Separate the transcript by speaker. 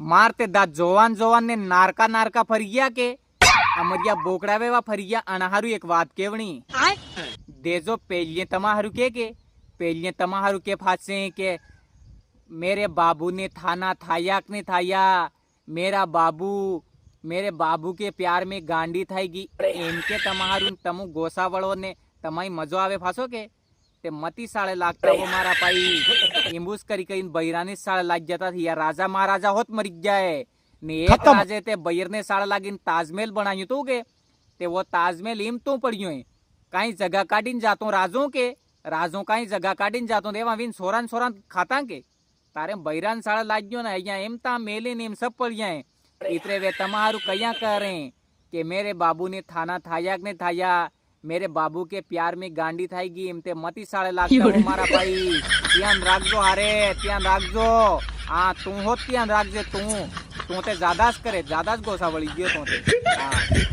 Speaker 1: મારતે દા જોવાન જોવાન ને નારકા નારકા ફરી ગયા કે અમરિયા બોકડા વેવા ફરી ગયા અનાહારું એક વાત કેવણી દેજો પેલ્યે તમારું કે પેલ્યે તમારું કે ફાસે કે मेरे बाबू ने थाना थायाक ने थाया मेरे बाबू के प्यार में गांडी थाईगी एम के तमाરું તમુ ગોસાવળો ને તમારી મજો આવે ફાસો કે તે મતી સાળે લાગતા હો મારા પાઈ ઇમ્બુસ કરી કરીને બૈરાની સાળે લાગ જતા થયા રાજા મહારાજા હોત મરી જાય ને એક રાજે તે બૈરને સાળે લાગીને તાજમહેલ બનાવ્યું તું કે તે વો તાજમહેલ એમ તો પડ્યો કાઈ જગા કાઢીને જાતો રાજો કાઈ જગા કાઢીને જાતો એવા વિન સોરાન ખાતા કે તારે બૈરાન સાળા લાગ્યો ને અહીંયા એમ તા મેલે ને એમ સબ પડ જાય इतरे वे तमारू कया करे कि मेरे बाबू ने थाना थायाक ने थाया मेरे बाबू के प्यार में गांडी थाईगी एम ते मती साळे लागता हो मारा भाई ધ્યાન રાખજો હારે ધ્યાન રાખજો હા તું હોત ધ્યાન રાખજે તું તે જ્યાદા જ કરે જ્યાદા જ ગોસા વળી ગયો તું તે હા